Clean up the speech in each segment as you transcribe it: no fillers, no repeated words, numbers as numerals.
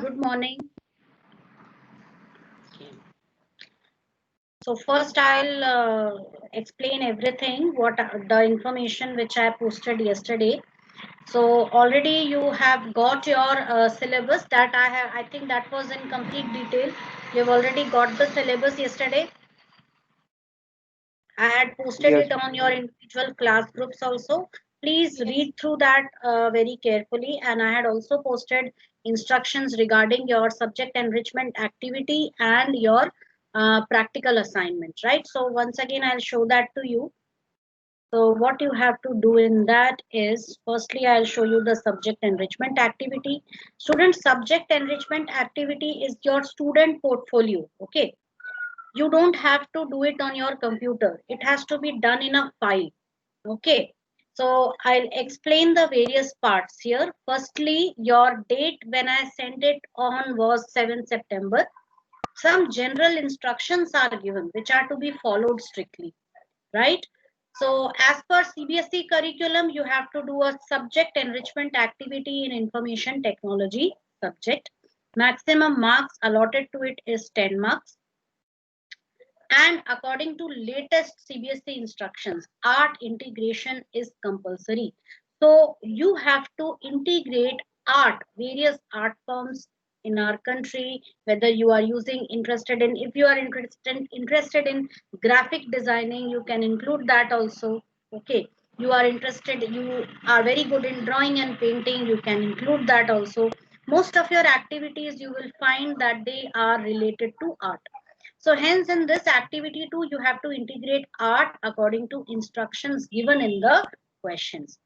Good morning. So first I'll explain everything, what the information which I posted yesterday. So already you have got your syllabus that I think that was in complete detail. You've already got the syllabus yesterday. I had posted Yes, it on your individual class groups also. Please read through that very carefully. And I had also posted instructions regarding your subject enrichment activity and your practical assignment, right? So once again, I'll show that to you. So what you have to do in that is, firstly, I'll show you the subject enrichment activity. Student subject enrichment activity is your student portfolio, okay? You don't have to do it on your computer. It has to be done in a file. Okay. So I'll explain the various parts here. Firstly, your date when I sent it on was 7 September. Some general instructions are given which are to be followed strictly, right? So as per CBSE curriculum, you have to do a subject enrichment activity in information technology subject. Maximum marks allotted to it is 10 marks. And according to latest CBSE instructions, art integration is compulsory. So you have to integrate art, various art forms in our country, whether you are if you are interested in graphic designing, you can include that also. Okay. You are very good in drawing and painting, you can include that also. Most of your activities you will find that they are related to art. So hence in this activity too, you have to integrate art according to instructions given in the questions.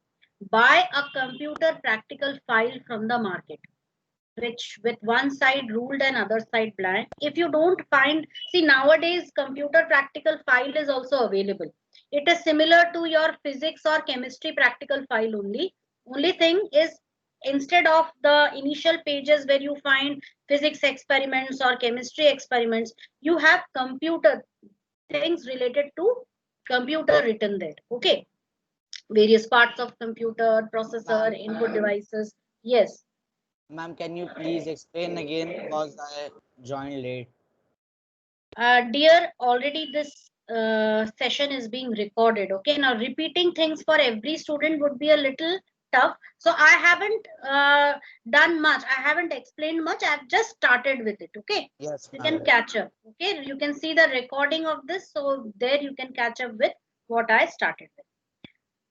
Buy a computer practical file from the market, which with one side ruled and other side blank. If you don't find, see nowadays computer practical file is also available. It is similar to your physics or chemistry practical file only. Only thing is, instead of the initial pages where you find physics experiments or chemistry experiments, you have computer things related to computer written there. Okay. Various parts of computer, processor, Ma'am, input devices. Yes. ma'am, can you please explain again because I joined late? Dear, already this session is being recorded. Okay, now repeating things for every student would be a little tough. So I haven't done much. I haven't explained much. I've just started with it. Okay, Yes, you can ma'am. catch up. Okay, you can see the recording of this. So there you can catch up with what I started with.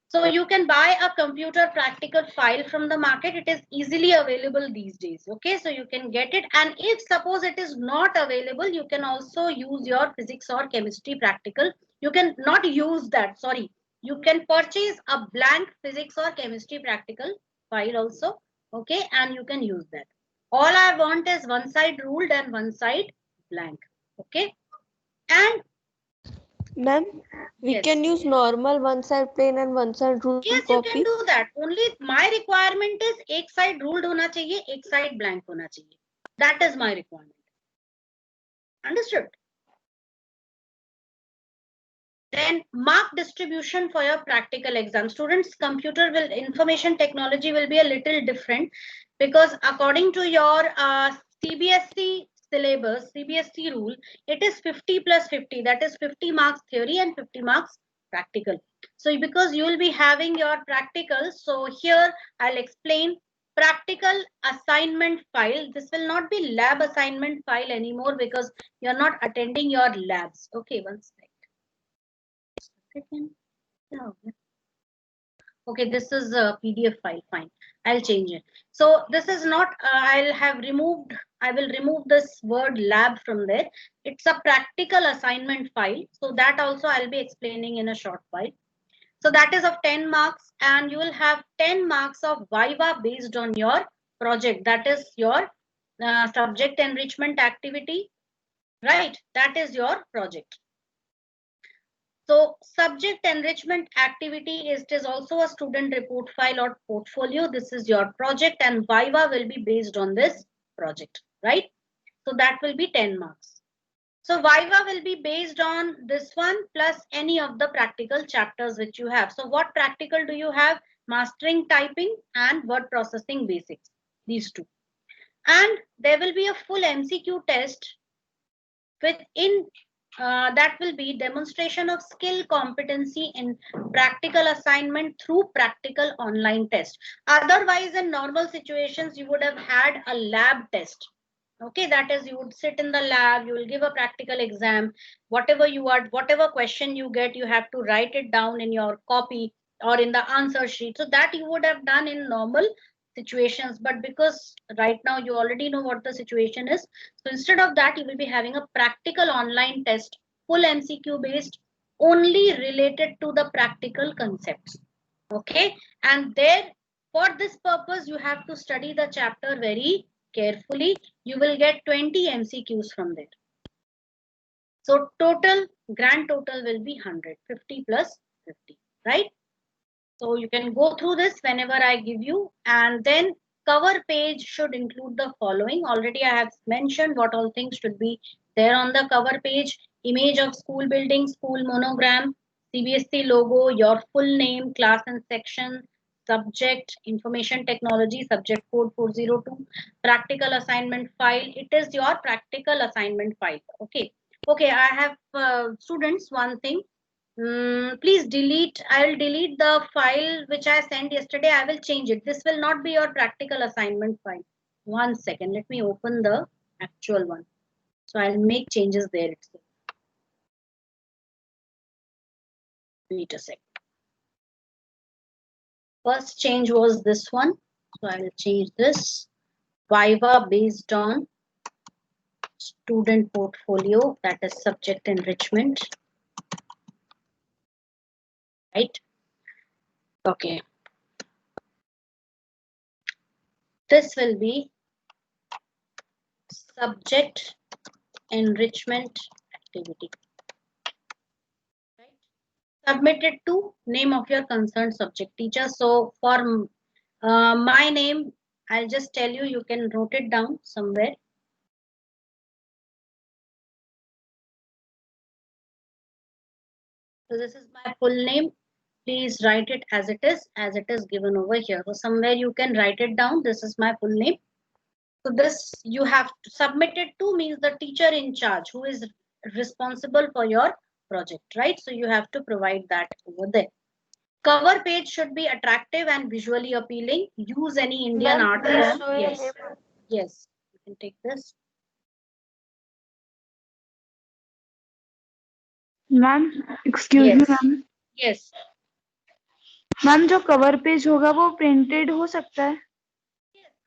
So you can buy a computer practical file from the market. It is easily available these days. Okay, so you can get it. And if suppose it is not available, you can also use your physics or chemistry practical. You can not use that, sorry. You can purchase a blank physics or chemistry practical file also. Okay, and you can use that. All I want is one side ruled and one side blank. Okay, and Ma'am, we yes. can use normal one side plain and one side ruled Yes, you can copy. do that. Only my requirement is एक side ruled होना चाहिए, एक side blank होना चाहिए. That is my requirement. Understood? Then mark distribution for your practical exam. Students, information technology will be a little different because according to your CBSE syllabus, CBSE rule, it is 50 plus 50. That is 50 marks theory and 50 marks practical. So because you will be having your practical, so here I'll explain practical assignment file. This will not be lab assignment file anymore because you're not attending your labs. Okay, one second. Yeah. Okay, this is a PDF file. Fine. I'll change it. So this is not, I will remove this word lab from there. It's a practical assignment file. So that also I'll be explaining in a short while. So that is of 10 marks and you will have 10 marks of Viva based on your project. That is your subject enrichment activity, right? That is your project. So subject enrichment activity is, it is also a student report file or portfolio. This is your project and Viva will be based on this project, right? So that will be 10 marks. So Viva will be based on this one plus any of the practical chapters which you have. So what practical do you have? Mastering typing and word processing basics, these two. And there will be a full MCQ test within that will be demonstration of skill competency in practical assignment through practical online test. Otherwise, in normal situations, you would have had a lab test. Okay, that is, you would sit in the lab, you will give a practical exam, whatever question you get, you have to write it down in your copy or in the answer sheet. So that you would have done in normal situations, but because right now you already know what the situation is, so instead of that, you will be having a practical online test, full MCQ based, only related to the practical concepts. Okay, and there, for this purpose, you have to study the chapter very carefully. You will get 20 MCQs from there. So grand total will be 100, 50 plus 50, right? So you can go through this whenever I give you, and then cover page should include the following. Already I have mentioned what all things should be there on the cover page: image of school building, school monogram, CBSE logo, your full name, class and section, subject, information technology, subject code 402, practical assignment file. It is your practical assignment file. Okay. Okay, I have students, one thing. Please delete. I'll delete the file which I sent yesterday. I will change it. This will not be your practical assignment file. 1 second. Let me open the actual one. So I'll make changes there itself. Wait a sec. First change was this one. So I will change this. Viva based on student portfolio, that is subject enrichment. Right? Okay. This will be subject enrichment activity. Right? Submit it to name of your concerned subject teacher. So for my name, I'll just tell you, you can note it down somewhere. So this is my full name. Please write it as it is given over here. So somewhere you can write it down. This is my full name. So this you have to submit it to means the teacher in charge who is responsible for your project, right? So you have to provide that over there. Cover page should be attractive and visually appealing. Use any Indian Ma'am, art please form. show your Yes, name. yes. You can take this. Ma'am excuse me Yes, ma'am yes. Ma'am जो cover page होगा वो printed हो सकता है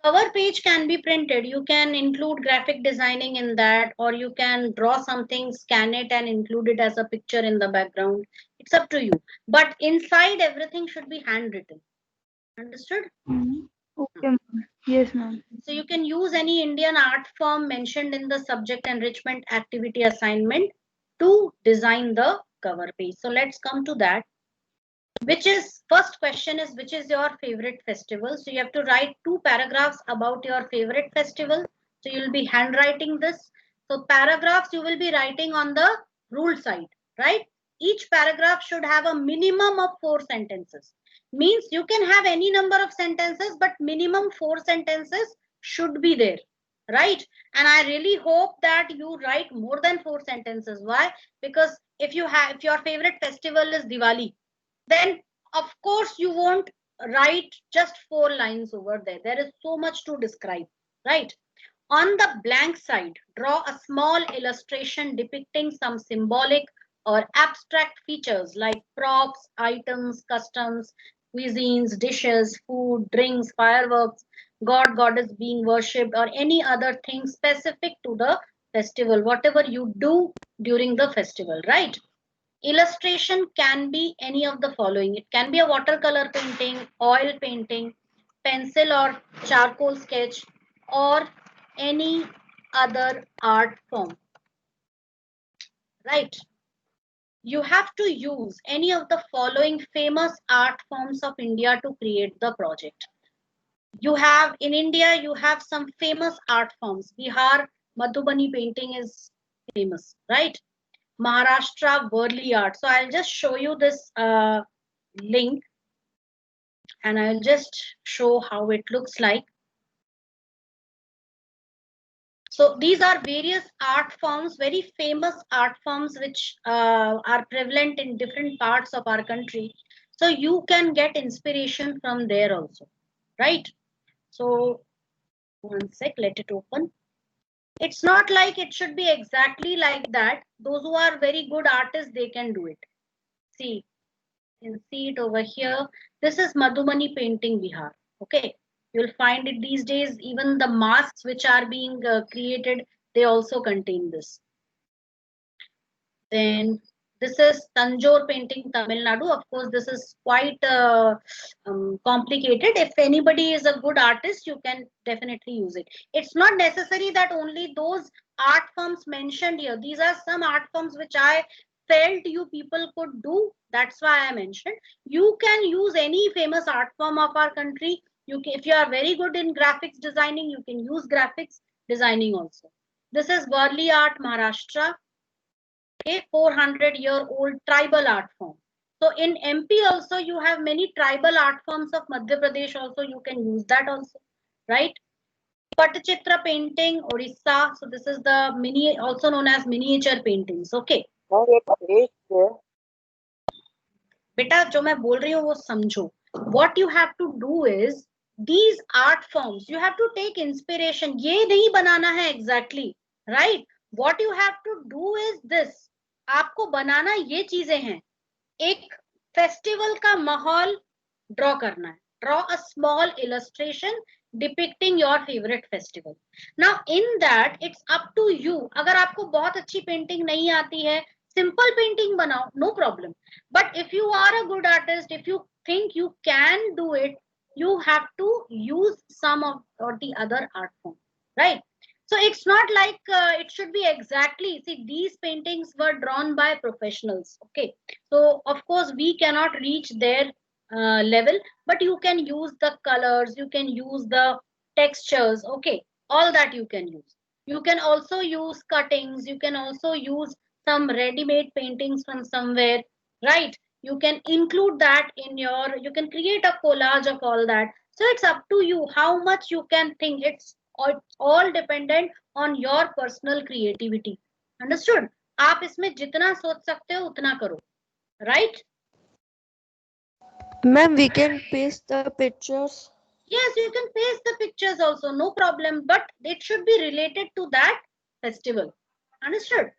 Cover page can be printed. You can include graphic designing in that, or you can draw something, scan it, and include it as a picture in the background. It's up to you. But inside, everything should be handwritten. Understood? Okay ma'am yes ma'am So you can use any Indian art form mentioned in the subject enrichment activity assignment to design the cover page. So let's come to that. First question is, which is your favorite festival? So you have to write 2 paragraphs about your favorite festival. So you'll be handwriting this. So paragraphs you will be writing on the rule side, right? Each paragraph should have a minimum of 4 sentences. Means you can have any number of sentences, but minimum 4 sentences should be there, right? And I really hope that you write more than 4 sentences. Why? Because if your favorite festival is Diwali, then of course you won't write just 4 lines over there. There is so much to describe, right? On the blank side, draw a small illustration depicting some symbolic or abstract features like props, items, customs, cuisines, dishes, food, drinks, fireworks, god, goddess being worshipped, or any other thing specific to the festival, whatever you do during the festival, right? Illustration can be any of the following. It can be a watercolor painting, oil painting, pencil or charcoal sketch, or any other art form, right? You have to use any of the following famous art forms of India to create the project. You have in India, you have some famous art forms. Bihar, Madhubani painting is famous, right? Maharashtra Worli art. So I'll just show you this link and I'll just show how it looks like. So these are various art forms, very famous art forms, which are prevalent in different parts of our country. So you can get inspiration from there also, right? So one sec, let it open. It's not like it should be exactly like that. Those who are very good artists, they can do it. See, you can see it over here. This is Madhubani painting Bihar. Okay, you'll find it these days. Even the masks which are being created, they also contain this. Then this is Tanjore painting Tamil Nadu. Of course, this is quite complicated. If anybody is a good artist, you can definitely use it. It's not necessary that only those art forms mentioned here. These are some art forms which I felt you people could do. That's why I mentioned. You can use any famous art form of our country. If you are very good in graphics designing, you can use graphics designing also. This is Varli art Maharashtra. A 400-year-old tribal art form. So in MP also you have many tribal art forms of Madhya Pradesh also, you can use that also, right? Patachitra painting, Orissa. So this is the mini, also known as miniature paintings. Okay. बेटा जो मैं बोल रही हूँ वो समझो. What you have to do is these art forms you have to take inspiration. ये नहीं बनाना है exactly, right? What you have to do is this. आपको बनाना ये चीजें हैं. एक फेस्टिवल का माहौल ड्रॉ करना है. Draw a small illustration depicting your favourite festival. Now in that it's up to you. अगर आपको बहुत अच्छी पेंटिंग नहीं आती है, सिंपल पेंटिंग बनाओ, no problem. But if you are a good artist, if you think you can do it, you have to use some of or the other art form, right? So it's not like it should be exactly, see, these paintings were drawn by professionals, okay? So of course we cannot reach their level, but you can use the colors, you can use the textures, okay? All that you can use. You can also use cuttings, you can also use some ready-made paintings from somewhere, right? You can include that in your, you can create a collage of all that. So it's up to you how much you can think. It's all dependent on your personal creativity. Understood? आप इसमें जितना सोच सकते हो उतना करो, right? Ma'am, we can paste the pictures. Yes, you can paste the pictures also, no problem, but it should be related to that festival. Understood?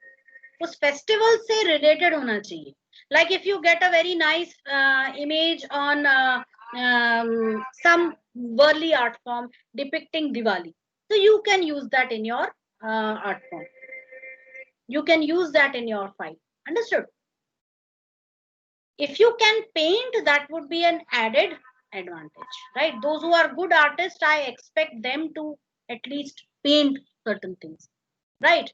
उस festival से related होना चाहिए. Like if you get a very nice image on some Varli art form depicting Diwali, so you can use that in your art form. You can use that in your file. Understood? If you can paint, that would be an added advantage, right? Those who are good artists, I expect them to at least paint certain things, right?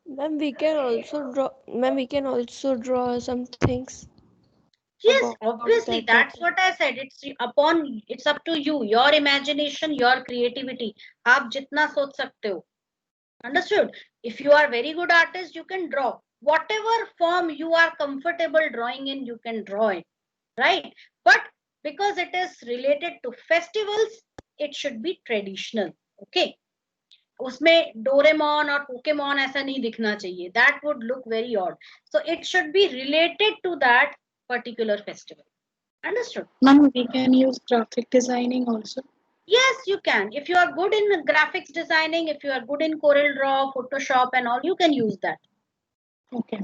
Ma'am, we can also draw. Ma'am, we can also draw some things. Yes, About obviously, that that's topic. what I said. It's up to you, your imagination, your creativity. आप जितना सोच सकते हो. Understood? If you are very good artist, you can draw. Whatever form you are comfortable drawing in, you can draw it, right? But because it is related to festivals, it should be traditional, okay? उसमें Doraemon और Pokemon ऐसा नहीं दिखना चाहिए. That would look very odd. So it should be related to that particular festival. Understood? Ma'am, we can use graphic designing also. Yes, you can. If you are good in graphics designing, if you are good in Corel Draw, Photoshop and all, you can use that. Okay.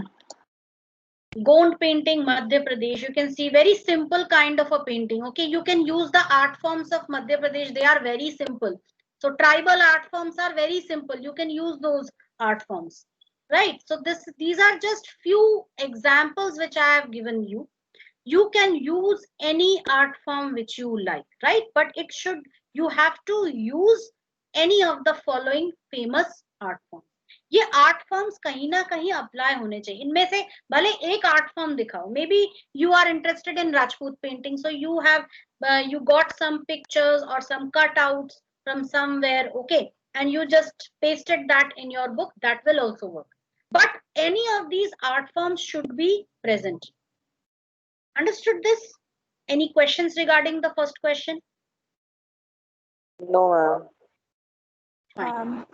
Gond painting, Madhya Pradesh. You can see very simple kind of a painting. Okay, you can use the art forms of Madhya Pradesh. They are very simple. So tribal art forms are very simple. You can use those art forms, right? So these are just few examples which I have given you. You can use any art form which you like, right? But it should, you have to use any of the following famous art forms. ये art forms कहीं ना कहीं apply होने चाहिए. इनमें से भले एक आर्ट फॉर्म दिखाओ. Maybe you are interested in Rajput painting, so you have you got some pictures or some cutouts from somewhere, okay, and you just pasted that in your book. That will also work. But any of these art forms should be present. Understood this? Any questions regarding the first question? No, ma'am. Fine.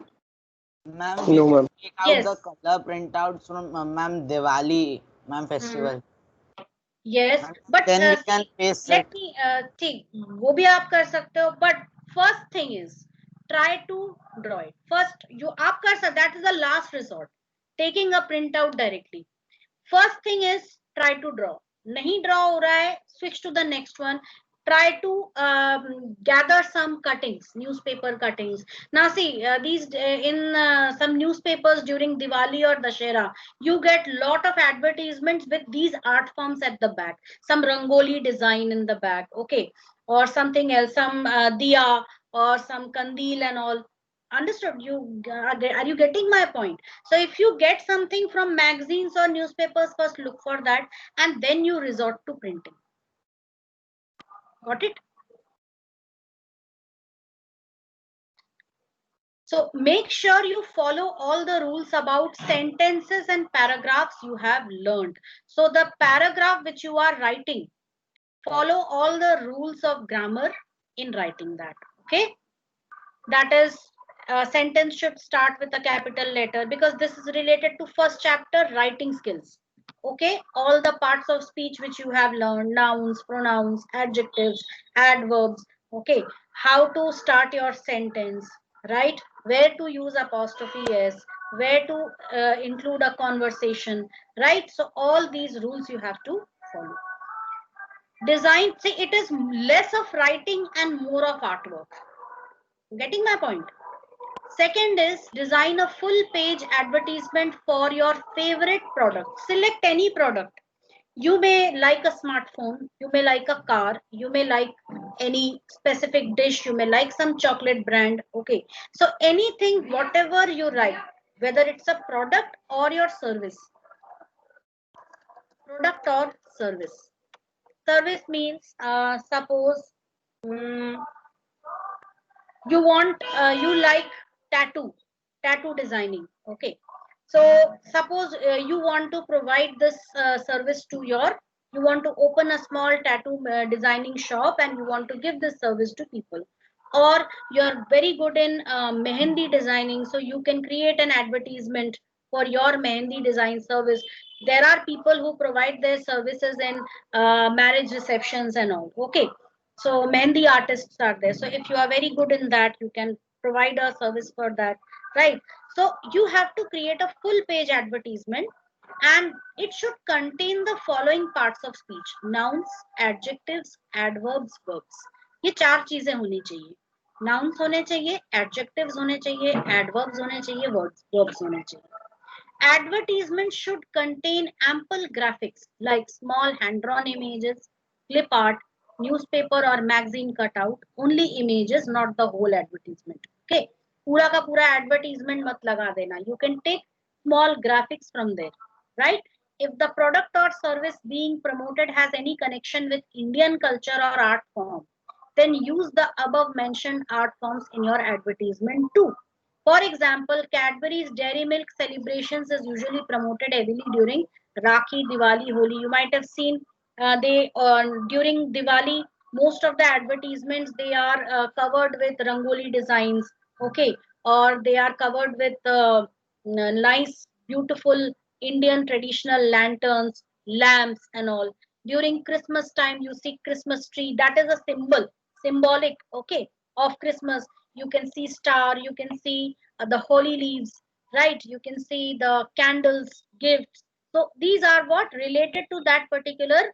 Ma'am, we No, can ma'am. take out Yes. the color printouts from ma'am Diwali, ma'am festival. Yes, Ma'am, but then we can see, paste let it. me ठीक वो भी आप कर सकते हो, but first thing is try to draw it. First you आप कर सकते, that is the last resort, taking a printout directly. First thing is try to draw. नहीं draw हो रहा है, switch to the next one. Try to gather some cuttings, newspaper cuttings. Now see, these in some newspapers during Diwali or Dashera, you get lot of advertisements with these art forms at the back. Some rangoli design in the back, okay, or something else, some diya or some kandil and all. Understood? Are you getting my point? So if you get something from magazines or newspapers, first look for that and then you resort to printing. Got it? So make sure you follow all the rules about sentences and paragraphs you have learned. So the paragraph which you are writing, follow all the rules of grammar in writing that. Okay? That is, a sentence should start with a capital letter because this is related to first chapter, writing skills. Okay, all the parts of speech which you have learned, nouns, pronouns, adjectives, adverbs. Okay, how to start your sentence, right? Where to use apostrophe s, where to include a conversation, right? So all these rules you have to follow. Design, see, it is less of writing and more of artwork. Getting my point? Second is design a full page advertisement for your favorite product. Select any product. You may like a smartphone, you may like a car, you may like any specific dish, you may like some chocolate brand. Okay, so anything, whatever you write, whether it's a product or your service, product or service. Service means suppose you want you like tattoo designing. Okay, so suppose you want to provide this service to your, you want to open a small tattoo designing shop and you want to give this service to people, or you're very good in mehendi designing, so you can create an advertisement for your mehendi design service. There are people who provide their services in marriage receptions and all. Okay, so mehndi artists are there, so if you are very good in that, you can provide a service for that, right? So you have to create a full page advertisement and it should contain the following parts of speech: nouns, adjectives, adverbs, verbs. ये चार चीजें होनी चाहिए. Nouns होने चाहिए, adjectives होने चाहिए, adverbs होने चाहिए, verbs होने चाहिए. Advertisement should contain ample graphics like small hand-drawn images, clip art, newspaper or magazine cutout, only images, not the whole advertisement. Okay, पूरा का पूरा advertisement मत लगा देना. You can take small graphics from there, right? If the product or service being promoted has any connection with Indian culture or art form, then use the above mentioned art forms in your advertisement too. For example, Cadbury's Dairy Milk celebrations is usually promoted heavily during Rakhi, Diwali, Holi. You might have seen they during Diwali, most of the advertisements they are covered with rangoli designs, okay, or they are covered with nice, beautiful Indian traditional lanterns, lamps, and all. During Christmas time, you see Christmas tree. That is a symbolic, okay, of Christmas. You can see star, you can see the holy leaves, right? You can see the candles, gifts. So these are what related to that particular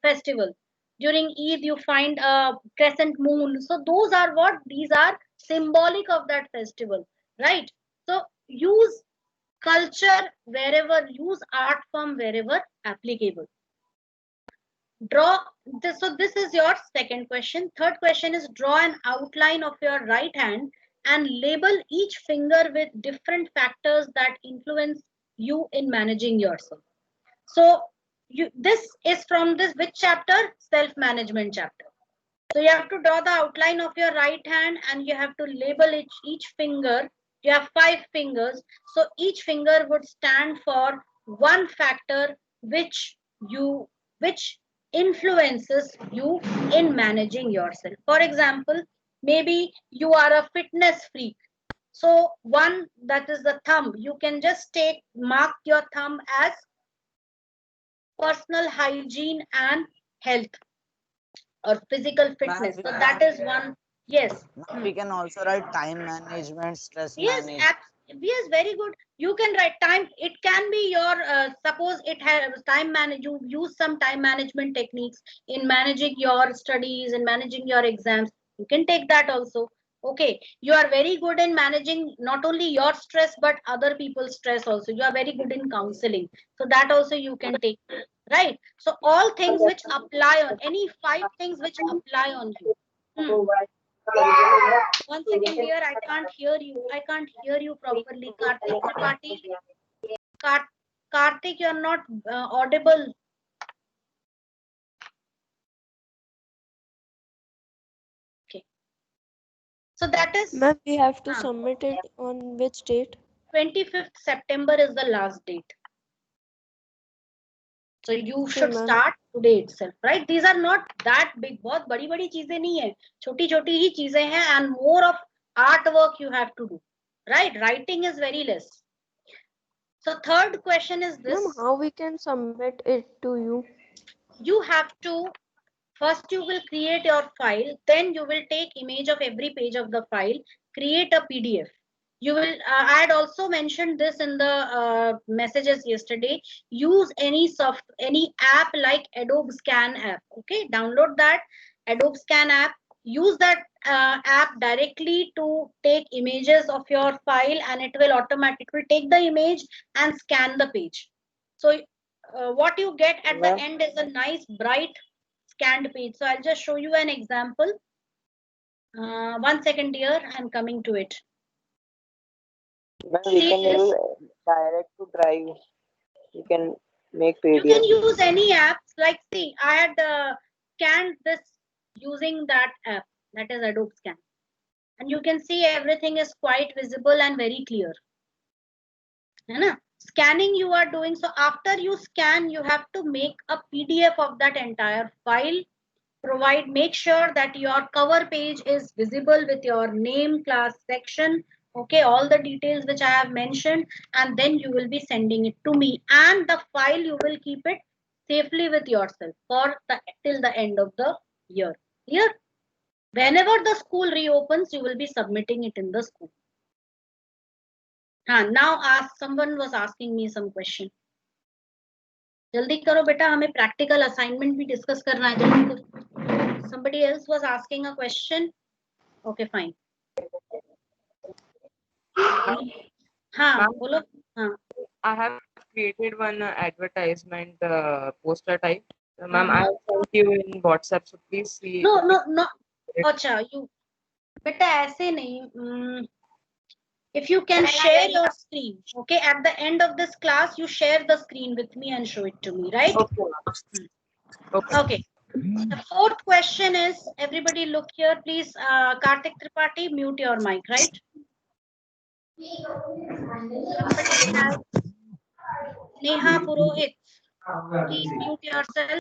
festival. During Eid, you find a crescent moon. So those are what, these are symbolic of that festival, right? So use culture wherever, use art form wherever applicable. Draw this. So this is your second question. Third question is draw an outline of your right hand and label each finger with different factors that influence you in managing yourself. So this is from this which chapter? Self management chapter. So you have to draw the outline of your right hand and you have to label each finger. You have 5 fingers, so each finger would stand for one factor which you, which influences you in managing yourself. For example, maybe you are a fitness freak, So one, that is the thumb. You can just mark your thumb as personal hygiene and health or physical Ma'am, fitness. So that is one. Yes. we can also write time management, stress Yes, management. yes, very good. You can write time. It can be your suppose it has time manage. You use some time management techniques in managing your studies and managing your exams. You can take that also. Okay, you are very good in managing not only your stress but other people's stress also. You are very good in counseling, so that also you can take. Right. So all things which apply on any 5 things which apply on you. Hmm. 1 second, dear. I can't hear you. I can't hear you properly. Kartik Tripathi. Kar- Kartik, you're not audible. Okay. So that is Ma'am, we have to submit it on which date? 25th September is the last date. So you Okay, should ma'am. start today itself, right? These are not that big. बहुत बड़ी बड़ी चीजें नहीं है. छोटी छोटी ही चीजें हैं, and more of artwork you have to do, right? Writing is very less. So third question is this. Ma'am, how we can submit it to you? You have to first you will create your file, then you will take image of every page of the file, create a PDF. You will I had also mentioned this in the messages yesterday. Use any app like Adobe Scan app. Okay, download that Adobe Scan app. Use that app directly to take images of your file, and it will automatically take the image and scan the page. So what you get at the end is a nice bright scanned page. So I'll just show you an example. 1 second, dear. I'm coming to it. Ma'am, we See can this. use direct to drive. You can make You can PDF. use any apps. Like, see, I had scanned this using that app. That is Adobe Scan. And you can see everything is quite visible and very clear. है ना? Scanning you are doing. So after you scan, you have to make a PDF of that entire file. Make sure that your cover page is visible with your name, class, section, okay, all the details which I have mentioned, and then you will be sending it to me, and the file you will keep it safely with yourself till the end of the year. Clear? Whenever the school reopens, you will be submitting it in the school. Now someone was asking me some question. जल्दी करो बेटा, हमें practical assignment भी discuss करना है. जल्दी करो. Somebody else was asking a question. Okay, fine. हाँ बोलो. हाँ. I have created one advertisement poster type. Ma'am, I have sent you in WhatsApp, so please see. No. अच्छा, you बेटा ऐसे नहीं. If you can share your screen, okay, at the end of this class, you share the screen with me and show it to me, right? Okay. Okay. The fourth question is, everybody look here, please. Kartik Tripathi, mute your mic, right? Somebody else. Neha Purohit, please mute yourself.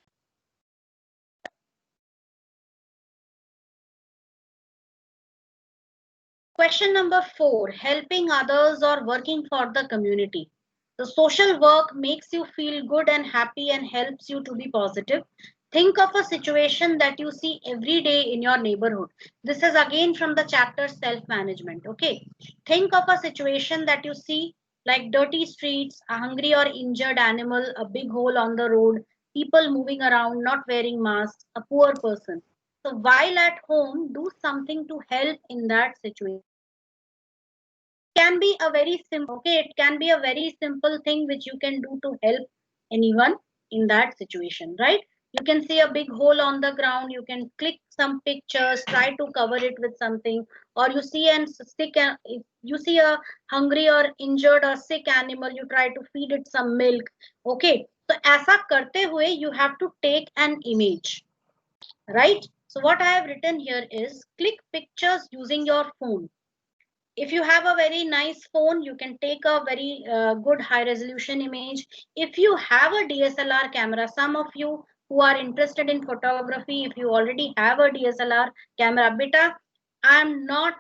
Question number 4, helping others or working for the community. The social work makes you feel good and happy and helps you to be positive. Think of a situation that you see every day in your neighborhood. This is again from the chapter self-management. Okay. Think of a situation that you see like dirty streets, a hungry or injured animal, a big hole on the road, people moving around, not wearing masks, a poor person. So while at home, do something to help in that situation. Can be a very simple, okay, it can be a very simple thing which you can do to help anyone in that situation, right? You can see a big hole on the ground, you can click some pictures, try to cover it with something, or you see you see a hungry or injured or sick animal, you try to feed it some milk. Okay, so ऐसा करते हुए you have to take an image, right? So what I have written here is click pictures using your phone. If you have a very nice phone, you can take a very good high resolution image. If you have a DSLR camera, some of you who are interested in photography, if you already have a DSLR camera, beta, I'm not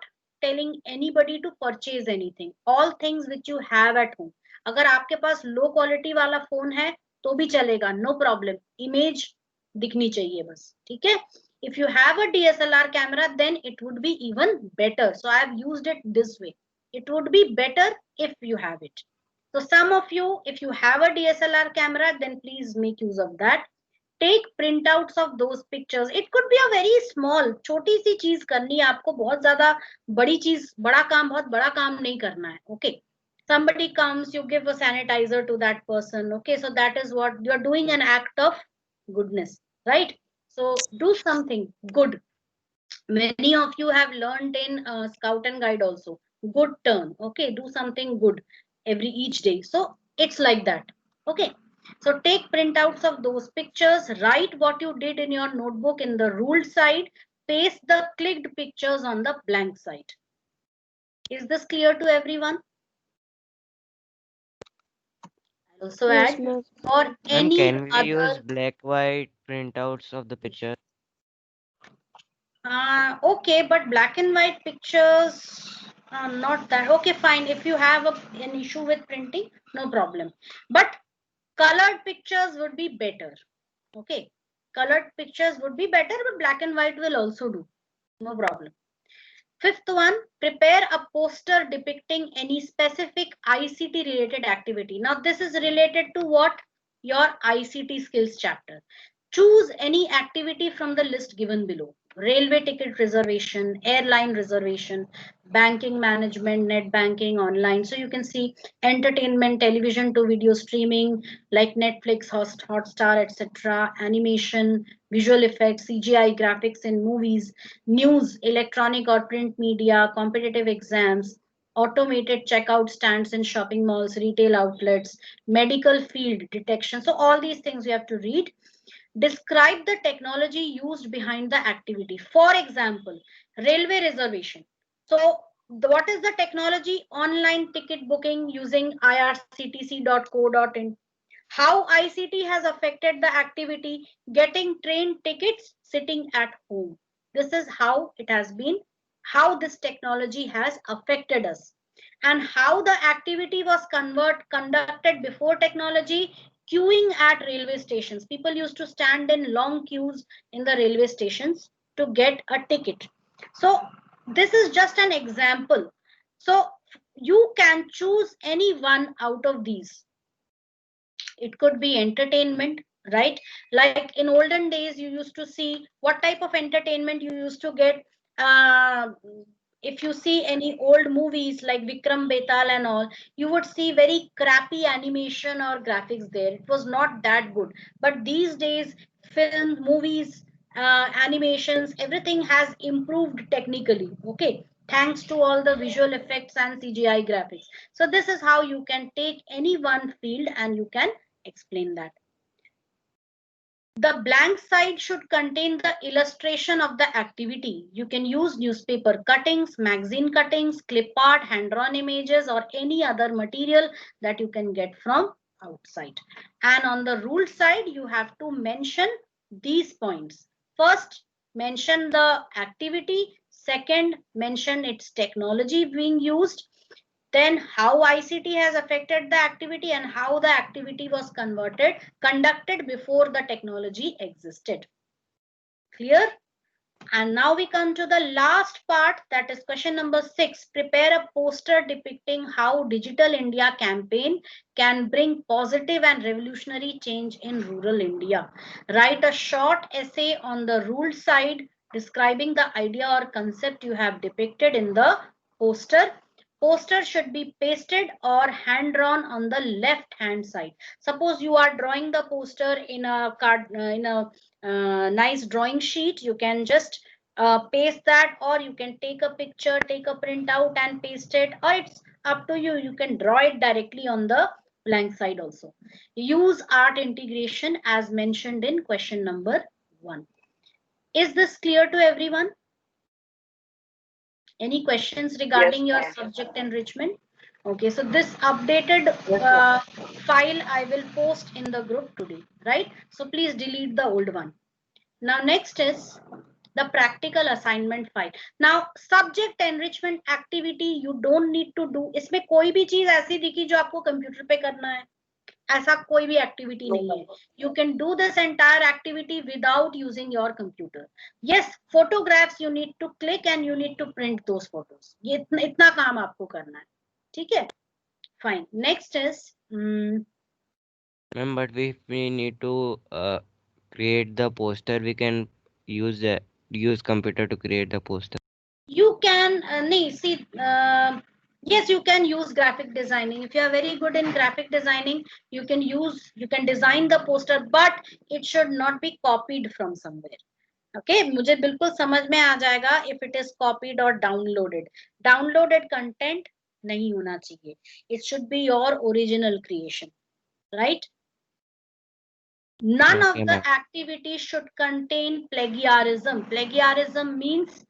telling anybody to purchase anything. All things which you have at home. अगर आपके पास low quality वाला phone है तो भी चलेगा, no problem, image दिखनी चाहिए बस, ठीक है. If you have a DSLR camera, then it would be even better. So I have used it this way. It would be better if you have it. So some of you, if you have a DSLR camera, then please make use of that. Take printouts of those pictures. It could be a very small, छोटी सी चीज करनी है आपको, बहुत ज्यादा बड़ी चीज, बड़ा काम, बहुत बड़ा काम नहीं करना है. Okay. Somebody comes, you give a sanitizer to that person. Okay, so that is what you're doing, an act of goodness, right? So do something good. Many of you have learned in Scout and Guide also. Good turn. Okay, do something good each day. So it's like that. Okay. So take printouts of those pictures. Write what you did in your notebook in the ruled side. Paste the clicked pictures on the blank side. Is this clear to everyone? Also Yes, add ma'am. or Ma'am, any can we use other. black white printouts of the picture? Okay, but black and white pictures, not that. Okay, fine. If you have an issue with printing, no problem. But colored pictures would be better. Okay, colored pictures would be better, but black and white will also do. No problem. Fifth one, prepare a poster depicting any specific ICT related activity. Now this is related to what? Your ICT skills chapter. Choose any activity from the list given below. Railway ticket reservation, airline reservation, banking management, net banking, online. So you can see entertainment, television to video streaming like Netflix, Hotstar, etc. Animation, visual effects, CGI graphics in movies, news, electronic or print media, competitive exams, automated checkout stands in shopping malls, retail outlets, medical field detection. So all these things you have to read. Describe the technology used behind the activity. For example, railway reservation. So what is the technology? Online ticket booking using irctc.co.in. How ICT has affected the activity? Getting train tickets sitting at home. This is how it has been, how this technology has affected us, and how the activity was conducted before technology. Queuing at railway stations. People used to stand in long queues in the railway stations to get a ticket. So this is just an example. So you can choose any one out of these. It could be entertainment, right? Like in olden days you used to see what type of entertainment you used to get. uh, if you see any old movies like Vikram Betal and all, you would see very crappy animation or graphics there. It was not that good. But these days film, movies, animations, everything has improved technically. Okay, thanks to all the visual effects and CGI graphics. So this is how you can take any one field and you can explain that. The blank side should contain the illustration of the activity. You can use newspaper cuttings, magazine cuttings, clip art, hand-drawn images, or any other material that you can get from outside. And on the ruled side, you have to mention these points. First, mention the activity. Second, mention its technology being used. Then how ICT has affected the activity and how the activity was conducted before the technology existed. Clear? And now we come to the last part, that is question number 6. Prepare a poster depicting how Digital India campaign can bring positive and revolutionary change in rural India. Write a short essay on the ruled side describing the idea or concept you have depicted in the poster. Poster should be pasted or hand drawn on the left hand side. Suppose you are drawing the poster in a card, in a nice drawing sheet, you can just paste that, or you can take a picture, take a printout and paste it, or it's up to you. You can draw it directly on the blank side also. Use art integration as mentioned in question number 1. Is this clear to everyone? Any questions regarding your subject enrichment? Okay, so this updated file I will post in the group today, right? So please delete the old one. Now next is the practical assignment file. Now subject enrichment activity you don't need to do. इसमें कोई भी चीज ऐसी दिखी जो आपको computer पे करना है, ऐसा कोई भी एक्टिविटी No, नहीं है. ma'am. You can do this entire activity without using your computer. Yes, photographs you need to click and you need to print those photos. ये इतना काम आपको करना है. ठीक है, fine. Next is Ma'am, but we need to create the poster. We can use computer to create the poster. you can see yes, you can use graphic designing. If you are very good in graphic designing, you can design the poster, but it should not be copied from somewhere. Okay, मुझे बिल्कुल समझ में आ जाएगा if it is copied or downloaded content नहीं होना चाहिए. It should be your original creation, right? None of Okay, the ma'am. activities should contain plagiarism. Plagiarism means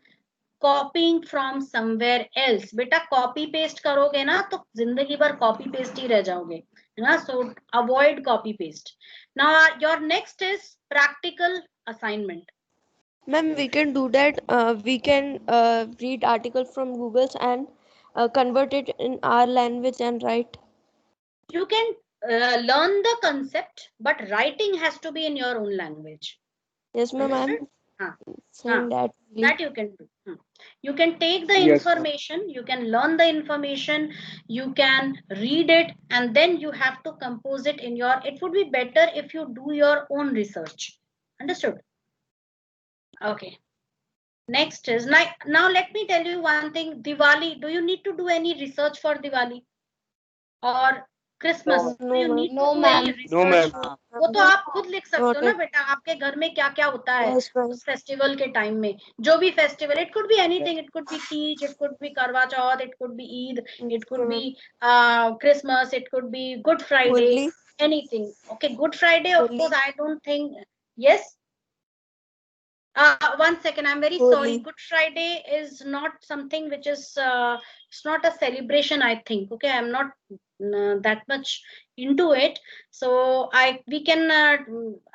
copying from somewhere else. बेटा copy paste करोगे ना तो जिंदगी भर copy paste ही रह जाओगे, है ना? So avoid copy paste. Now your next is practical assignment. Ma'am, we can do that. We can read article from Google's and convert it in our language and write. You can learn the concept, but writing has to be in your own language. Yes, ma'am. I'm Huh. saying that. That you can do. You can take the Yes, ma'am. information, you can learn the information, you can read it, and then you have to compose it in your. It would be better if you do your own research. Understood? Okay. Next is now let me tell you one thing. Diwali. Do you need to do any research for Diwali or Christmas? No, Do you No, need to No, do ma'am. any No, research? ma'am. वो तो आप खुद लिख सकते हो Not ना it. बेटा, आपके घर में क्या क्या होता है Yes, ma'am. उस फेस्टिवल के टाइम में. जो भी festival, it could be anything, it could be Teej, it could be करवा चौथ, it could be Eid, it could Okay, be Christmas, it could be Good Friday, Holi. anything. Okay, Good Friday, of Holi. course, I don't think. Yes. One second, I'm very Holi. sorry. Good Friday is not something which is it's not a celebration, I think. Okay, I'm not that much into it, so we can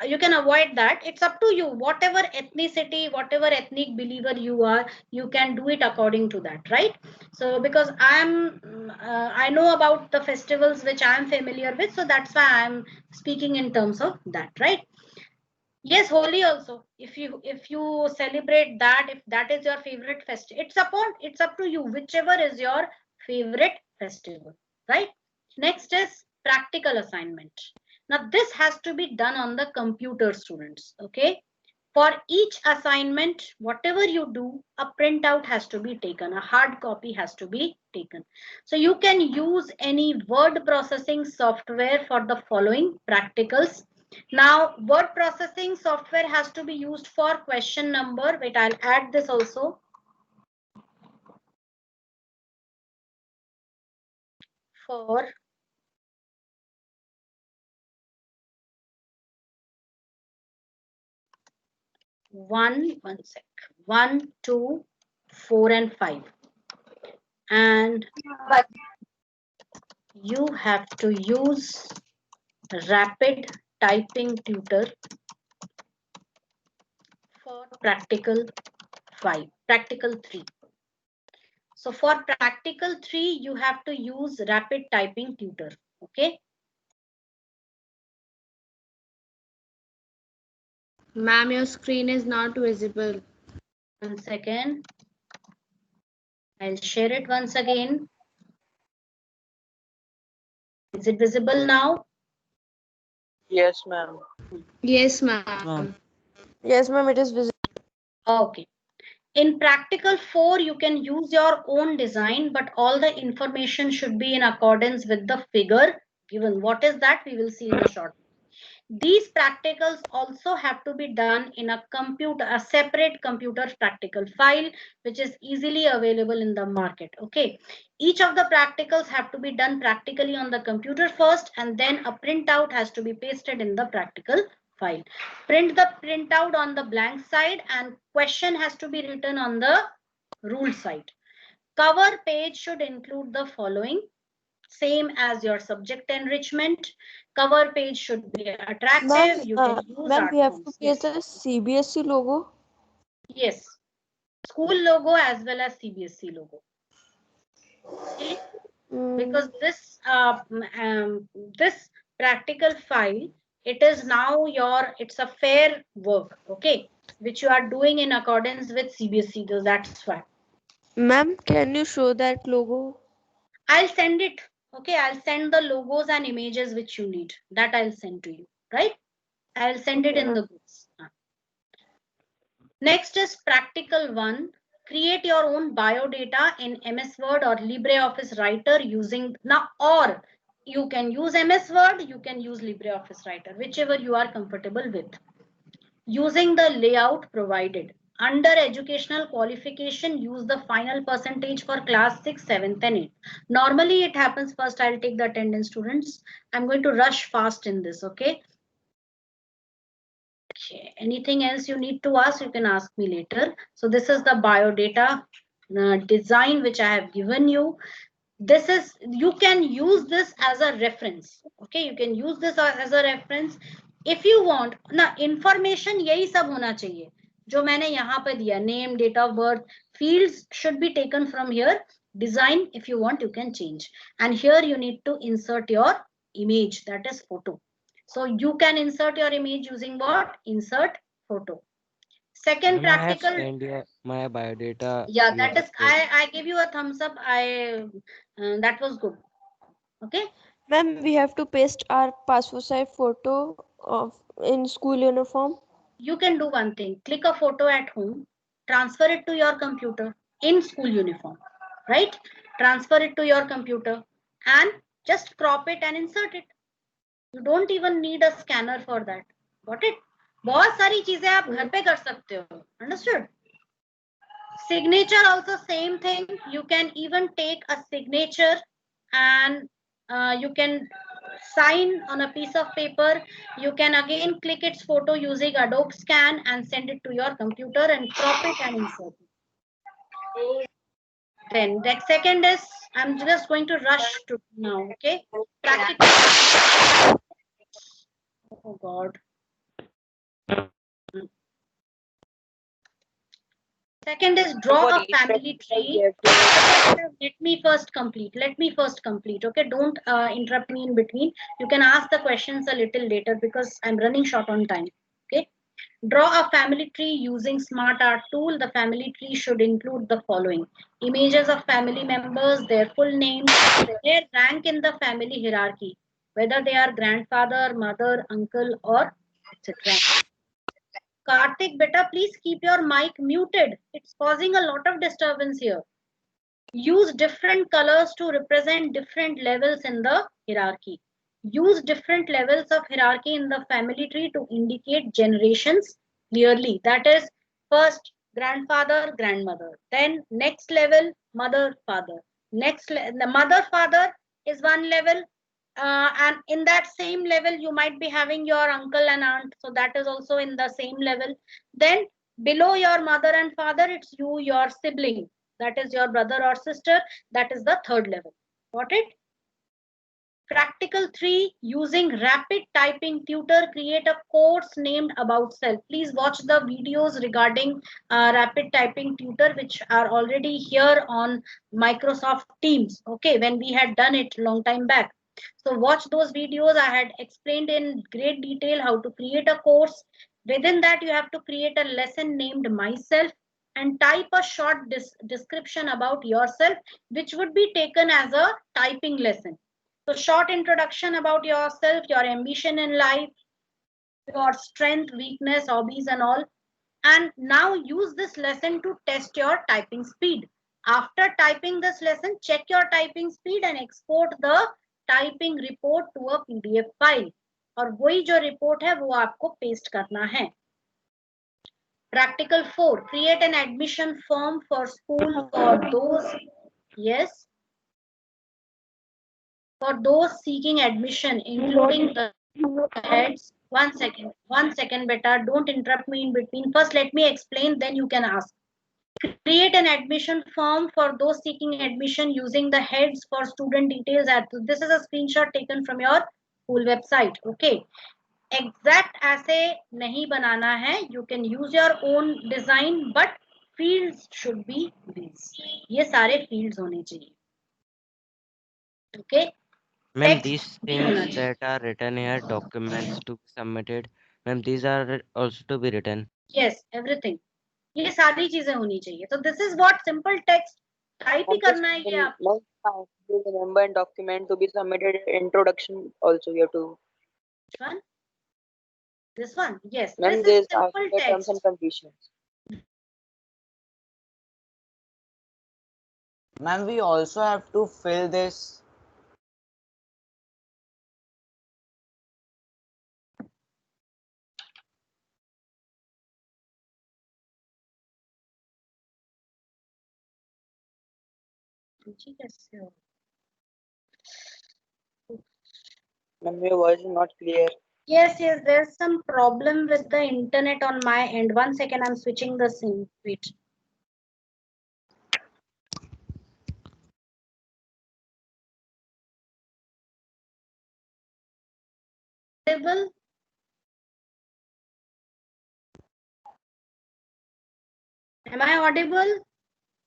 you can avoid that. It's up to you. Whatever ethnicity, whatever ethnic believer you are, you can do it according to that, right? So because I know about the festivals which I'm familiar with, so that's why I'm speaking in terms of that, right? Yes, Holi also. If you celebrate that, if that is your favorite festival, it's up to you, whichever is your favorite festival, right? Next is practical assignment. Now this has to be done on the computer, students. Okay. For each assignment, whatever you do, a printout has to be taken, a hard copy has to be taken. So you can use any word processing software for the following practicals. Now, word processing software has to be used for question number. Wait, I'll add this also. For one sec. 1, 2, 4, and 5. And you have to use rapid typing tutor for practical 3. So for practical 3, you have to use rapid typing tutor. Okay. Ma'am, your screen is not visible. 1 second. I'll share it once again. Is it visible now? Yes, ma'am. Yes, ma'am. Yes, ma'am. It is visible. Okay. In practical 4, you can use your own design, but all the information should be in accordance with the figure given. What is that? We will see in a short. These practicals also have to be done in a separate computer practical file, which is easily available in the market. Okay. Each of the practicals have to be done practically on the computer first, and then a printout has to be pasted in the practical file. Print the printout on the blank side, and question has to be written on the ruled side. Cover page should include the following. Same as your subject enrichment. Cover page should be attractive. You can use Ma'am, art we have to forms. paste the CBSE logo. Yes, school logo as well as CBSE logo. Okay, because this practical file, it is now it's a fair work, okay, which you are doing in accordance with CBSE. So that's why Ma'am, can you show that logo? I'll send it. Okay, I'll send the logos and images which you need. That I'll send to you, right? I'll send it Okay, in ma'am. the groups. Next is practical one. Create your own biodata in MS Word or LibreOffice Writer using now, or you can use MS Word, you can use LibreOffice Writer, whichever you are comfortable with. Using the layout provided. Under educational qualification, use the final percentage for class 6, 7th and 8th. Normally it happens first, I'll take the attendance students. I'm going to rush fast in this, okay? Okay, anything else you need to ask, you can ask me later. So this is the biodata design which I have given you. This is, you can use this as a reference. Okay, you can use this as a reference if you want. ना information यही सब होना चाहिए जो मैंने यहाँ पे दिया, name, date of birth, fields should be taken from here. Design, if you want, you can change, and here you need to insert your image, that is photo. So you can insert your image using what? Insert photo. Second Ma'am, I have practical. sent you my biodata Yeah, you that have is, filled. I give you a thumbs up. That was good. Okay. Ma'am, we have to paste our passport size photo of in school uniform. You can do one thing. Click a photo at home, transfer it to your computer in school uniform, right? Transfer it to your computer and just crop it and insert it. You don't even need a scanner for that. Got it? बहुत सारी चीजें आप घर पे कर सकते हो. Understood? Signature also same thing. You can even take a signature and you can sign on a piece of paper. You can again click its photo using Adobe Scan and send it to your computer and crop it and insert it. Then the second is, I'm just going to rush to now, okay? Practical. Oh God. Second is draw a family tree. Let me first complete. Okay, don't interrupt me in between. You can ask the questions a little later because I'm running short on time. Okay. Draw a family tree using Smart Art tool. The family tree should include the following: images of family members, their full names, their rank in the family hierarchy, whether they are grandfather, mother, uncle, or etc. Karthik, beta, please keep your mic muted. It's causing a lot of disturbance here. Use different colors to represent different levels in the hierarchy. Use different levels of hierarchy in the family tree to indicate generations clearly. That is, first grandfather, grandmother. Then next level, mother, father. The mother, father is one level. And in that same level, you might be having your uncle and aunt. So that is also in the same level. Then below your mother and father, it's you, your sibling. That is your brother or sister. That is the third level. Got it? Practical 3, using rapid typing tutor, create a course named about self. Please watch the videos regarding rapid typing tutor, which are already here on Microsoft Teams. Okay, when we had done it long time back. So watch those videos. I had explained in great detail how to create a course. Within that, you have to create a lesson named myself and type a short description about yourself, which would be taken as a typing lesson. So short introduction about yourself, your ambition in life, your strength, weakness, hobbies and all. And now use this lesson to test your typing speed. After typing this lesson, check your typing speed and export the typing report to a PDF file. और वही जो report है वो आपको paste करना है. Practical 4, create an admission form for school for those, yes, for those seeking admission, including the heads. One second, beta. Don't interrupt me in between. First, let me explain, then you can ask. Create an admission form for those seeking admission using the heads for student details. This is a screenshot taken from your school website. Okay. Exact ऐसे नहीं बनाना है, you can use your own design, but fields should be these, ये सारे fields होने चाहिए। Okay, Ma'am, text these भी होना things चाहिए। that are written here, documents to be submitted, ma'am, these are also to be written. Yes, everything, ये सारी चीजें होनी चाहिए। तो this is what simple text type he And this करना है ये आप। please remember and document to be submitted introduction also you have to. Which one? This one? Yes, Ma'am, this is this are simple the terms and text. conditions. Ma'am, we also have to fill this. जी, कैसे हो? Ma'am, your voice is not clear. Yes, yes, there's some problem with the internet on my end. 1 second, I'm switching the SIM. Wait. Audible? Am I audible?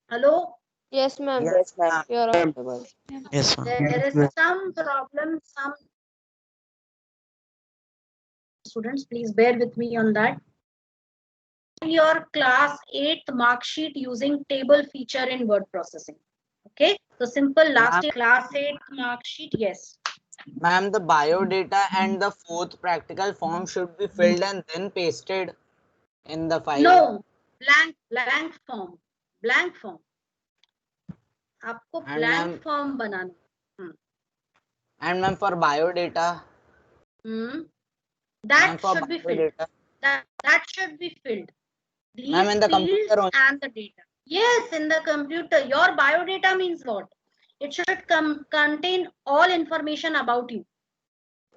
Hello? Yes, ma'am. Yes, ma'am. You are audible. Yes, ma'am. There is some problem, some students, please bear with me on that. Your class 8th mark sheet using table feature in word processing. Okay, so simple last Ma'am. year class 8th mark sheet, yes. Ma'am, the biodata and the fourth practical form should be filled and then pasted in the file. No, blank form, blank form. आपको And blank ma'am- form banana. And ma'am, for biodata, That ma'am, for should be filled. biodata, That should be filled. These ma'am, in the fields computer only. and the data. Yes, in the computer. Your biodata means what? It should contain all information about you.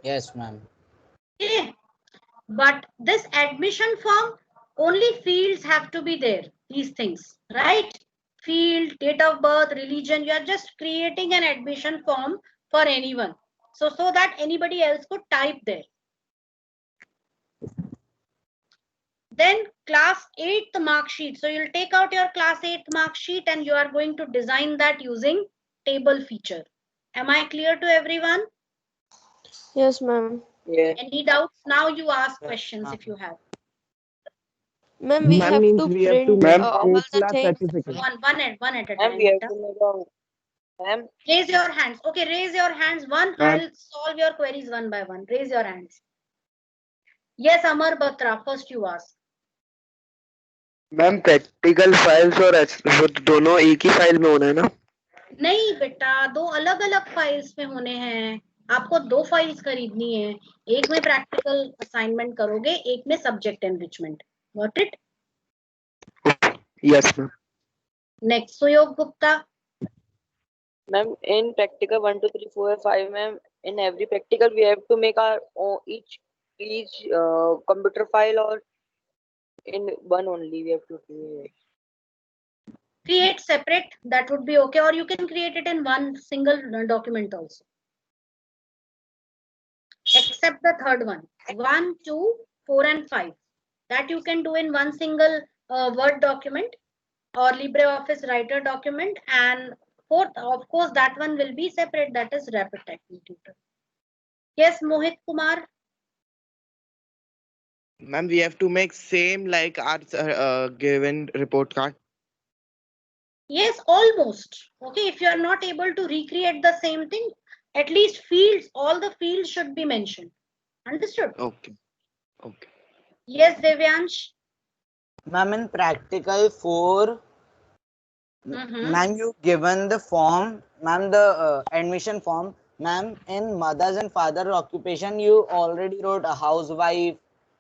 Yes, ma'am. Okay. But this admission form, only fields have to be there. These things, right? Field, date of birth, religion. You are just creating an admission form for anyone. So that anybody else could type there. Then class 8th mark sheet. So you'll take out your class 8th mark sheet and you are going to design that using table feature. Am I clear to everyone? Yes, ma'am. Yeah. Any doubts? Now you ask Yes, questions ma'am. if you have. Ma'am, we have to print all the things. One at a Ma'am, time. we have Beta. to make a. Ma'am, Raise your hands. Okay, raise your hands. I'll solve your queries one by one. Raise your hands. Yes, Amar Batra, first you ask. Ma'am practical files और वो दोनों एक ही file में होना है ना? नहीं बेटा, दो अलग अलग फाइल्स में होने हैं। आपको दो फाइल्स खरीदनी है, एक में प्रैक्टिकल असाइनमेंट करोगे, एक में subject enrichment. Got it? Yes ma'am. Next Suyog Gupta. ma'am, in practical 1, 2, 3, 4, 5, ma'am, in every practical we have to make our each computer file or in one only we have to do it. Create separate, that would be okay, or you can create it in one single document also. Except the third one, 1, 2, 4 and 5. That you can do in one single Word document or LibreOffice Writer document, and fourth, of course, that one will be separate, that is Rapid Typing Tutor. Yes, Mohit Kumar. Ma'am, we have to make same like our given report card. Yes, almost. Okay, if you are not able to recreate the same thing, at least fields, all the fields should be mentioned. Understood? Okay. Okay. Yes, Devyansh. Ma'am, in practical 4, ma'am, you given the form, ma'am, the admission form, ma'am, in mothers and father occupation, you already wrote a housewife.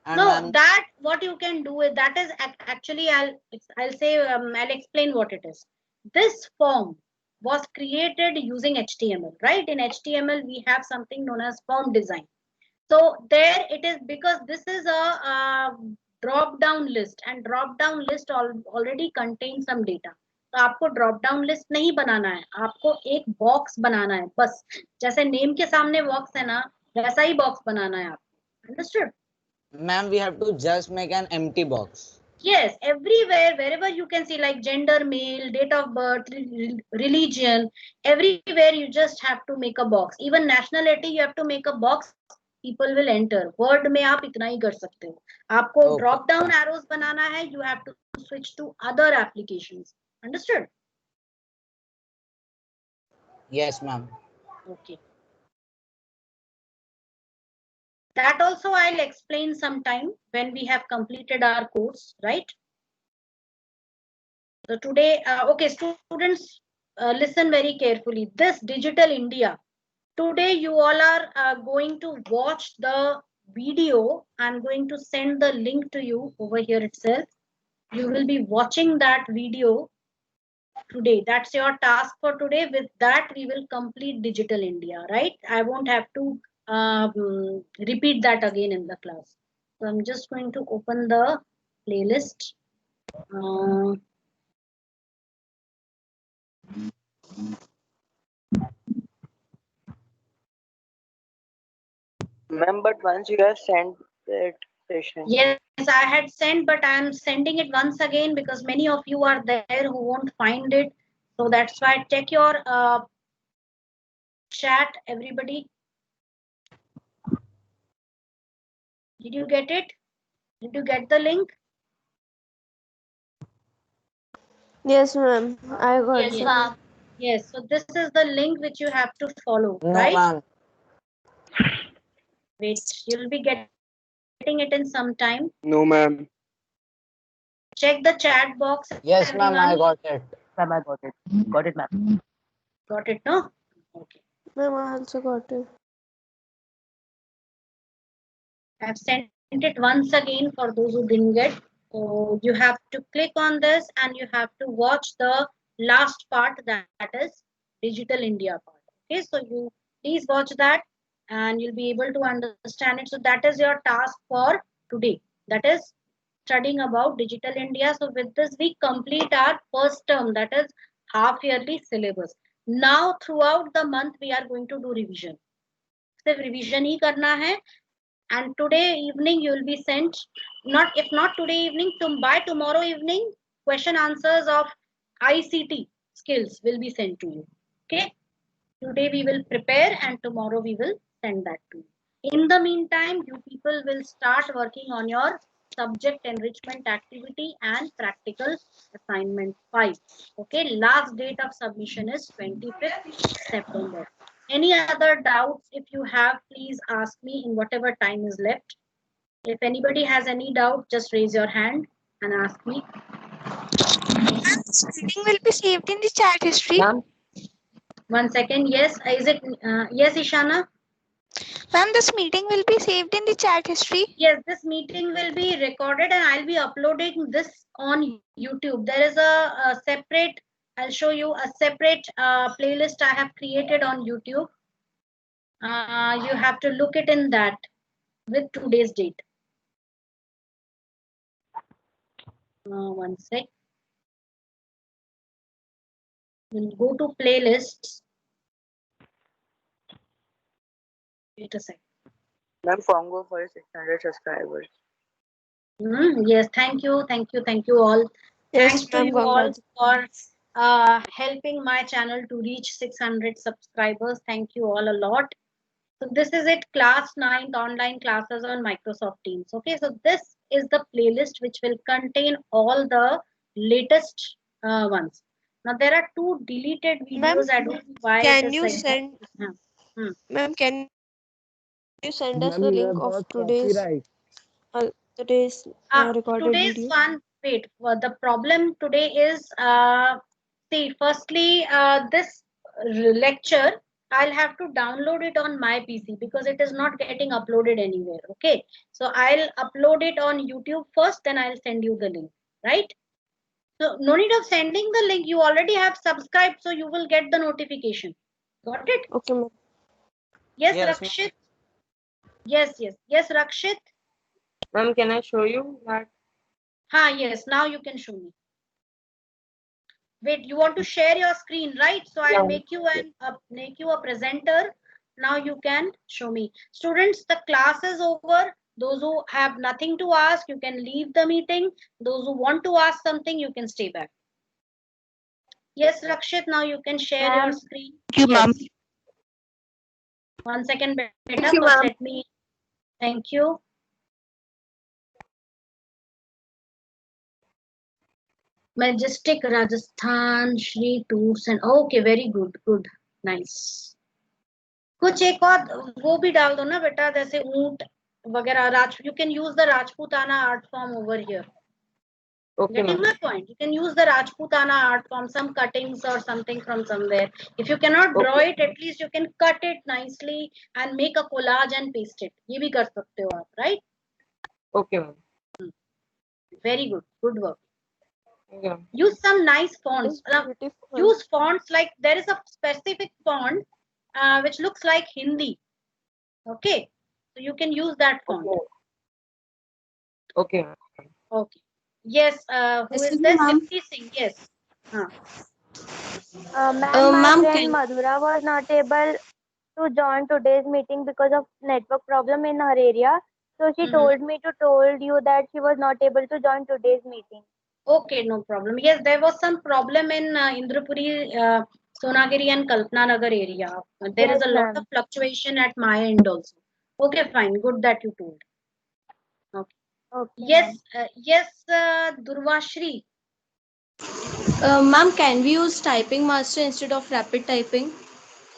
And No, that what you can do is, that is actually, I'll say, I'll explain what it is. This form was created using HTML, right? In HTML, we have something known as form design. So there it is, because this is a drop down list, and drop down list already contains some data. तो आपको drop down list नहीं बनाना है, आपको एक box बनाना है बस। जैसे name के सामने बॉक्स है ना, वैसा ही बॉक्स बनाना है आपको। Understood? Ma'am, we have to just make an empty box. Yes, everywhere, wherever you can see like gender, male, date of birth, religion, everywhere you just have to make a box. Even nationality, you have to make a box. People will enter. Word में आप इतना ही कर सकते हो. आपको Okay. drop down arrows बनाना है. You have to switch to other applications. Understood? Yes, ma'am. Okay. That also I'll explain sometime when we have completed our course, right? So today, okay, students, listen very carefully. This Digital India, today you all are going to watch the video. I'm going to send the link to you over here itself. You will be watching that video today. That's your task for today. With that, we will complete Digital India, right? I won't have to repeat that again in the class. So I'm just going to open the playlist. Ma'am, but once you have sent that session. Yes, I had sent, but I am sending it once again because many of you are there who won't find it. So that's why check your chat, everybody. Did you get it? Did you get the link? Yes, ma'am. I got Yes, ma'am. Yes, so this is the link which you have to follow, No, right? ma'am. Wait, you'll be getting it in some time. No, ma'am. Check the chat box. Yes, ma'am, I everyone. got it. Ma'am, I got it. Got it, ma'am. Got it, no? Okay. Ma'am, I also got it. I've sent it once again for those who didn't get. So you have to click on this and you have to watch the last part, that is Digital India part. Okay, so you please watch that and you'll be able to understand it. So that is your task for today. That is studying about Digital India. So with this we complete our first term, that is half yearly syllabus. Now throughout the month we are going to do revision. सिर्फ revision ही करना है. And today evening you will be sent, not if not today evening, by tomorrow evening, question answers of ICT skills will be sent to you. Okay, today we will prepare and tomorrow we will send that to you. In the meantime, you people will start working on your subject enrichment activity and practical assignment 5. Okay, last date of submission is 25th September. Any other doubts if you have, please ask me in whatever time is left. If anybody has any doubt, just raise your hand and ask me. This meeting will be saved in the chat history. Ma'am, 1 second. Yes, is it? Yes, Ishana. Ma'am, this meeting will be saved in the chat history. Yes, this meeting will be recorded and I'll be uploading this on YouTube. There is a separate, I'll show you a separate playlist I have created on YouTube. You have to look it in that with today's date. 1 sec. We'll go to playlists. Wait a sec. Ma'am, Congo for 600 subscribers. Yes, thank you all. Yes, Thanks to ma'am. you all for helping my channel to reach 600 subscribers. Thank you all a lot. So this is it, class 9th online classes on Microsoft Teams. Okay, so this is the playlist which will contain all the latest ones. Now there are 2 deleted videos. I don't know why Can it is you like send, that. ma'am, can you send us Ma'am, the you link have of got today's copyright. recorded Today's video? one, wait, well, the problem today is, see, firstly, this lecture, I'll have to download it on my PC because it is not getting uploaded anywhere. Okay, so I'll upload it on YouTube first, then I'll send you the link, right? So no need of sending the link. You already have subscribed, so you will get the notification. Got it? Okay, ma'am. Yes, Yes, Rakshit. Yes, Rakshit. ma'am, can I show you that? Yes. Now you can show me. Wait, you want to share your screen, right? So I'll Yeah. make you a presenter Now you can show me. Students, the class is over. Those who have nothing to ask, you can leave the meeting. Those who want to ask something, you can stay back. Yes, Rakshit, now you can share your screen. Thank you, ma'am. Yes. 1 second, beta. Thank you, First, ma'am. let me. Thank you. Majestic Rajasthan Shri Tours and okay, very good, good, nice. कुछ एक और वो भी डाल दो ना बेटा, जैसे ऊंट वगैरह राज, you can use the Rajputana art form over here. Okay, Getting ma'am. my point? You can use the Rajputana art form, some cuttings or something from somewhere. If you cannot draw it, at least you can cut it nicely and make a collage and paste it. ये भी कर सकते हो आप, right? Okay, ma'am. Very good, good work. Yeah. Use some nice fonts. Beautiful. Use fonts like there is a specific font which looks like Hindi. Okay, so you can use that font. Okay, ma'am. Okay. Yes, who is this? Dipti Singh. Yes. Ma'am, my friend Madhura was not able to join today's meeting because of network problem in her area. So she told me to told you that she was not able to join today's meeting. Okay, no problem. Yes, there was some problem in Indrapuri, Sonagiri and Kalpana Nagar area. There is Yes, a lot ma'am. of fluctuation at my end also. Okay, fine. Good that you told. Okay. Okay, Yes, yes, Durvashri. Ma'am, can we use typing master instead of rapid typing?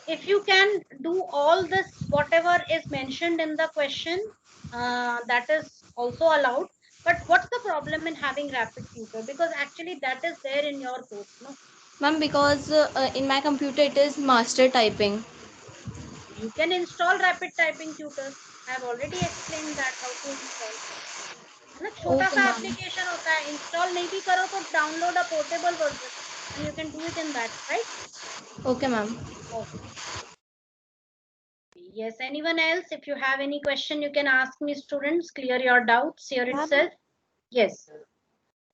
If you can do all this, whatever is mentioned in the question, that is also allowed. But what's the problem in having rapid tutor? Because actually that is there in your course, no? Ma'am, because in my computer it is master typing. You can install rapid typing tutor. I have already explained that how to install. है ना, छोटा सा application होता है, install नहीं भी करो तो download a portable version and you can do it in that, right? Okay, ma'am. Okay. Yes, anyone else? If you have any question, you can ask me, students. Clear your doubts here itself. Yes.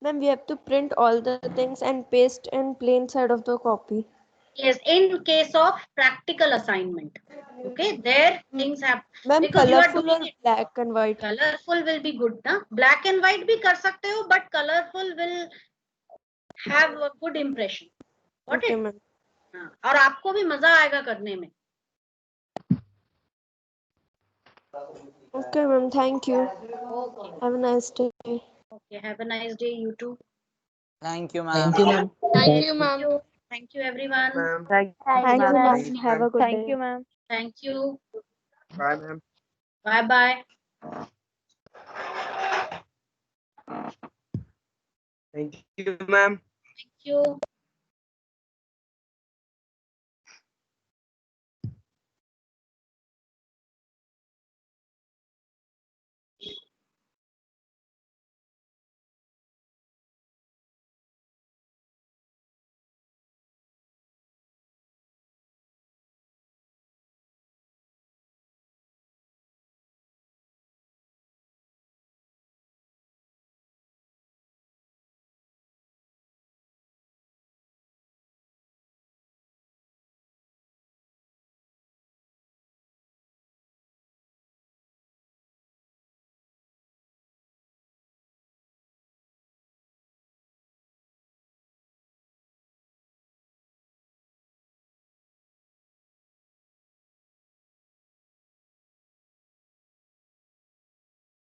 Ma'am, we have to print all the things and paste in plain side of the copy. Yes, in case of practical assignment. Okay, there things have, Ma'am, because you are colorful doing or it. black and white? Colorful will be good, na? Black and white भी कर सकते हो, but colorful will have a good impression. Got Okay, it? ma'am. हाँ, और आपको भी मजा आएगा करने में. Okay, ma'am. Thank you. Okay. Have a nice day. Okay, have a nice day, you too. Thank you, ma'am. Thank you, ma'am. Thank you, ma'am. Thank you, everyone. Ma'am. Thank Thank you, you, ma'am. Have a good day. Thank you, ma'am. Thank you. Bye, ma'am. Bye bye. Thank you, ma'am. Thank you.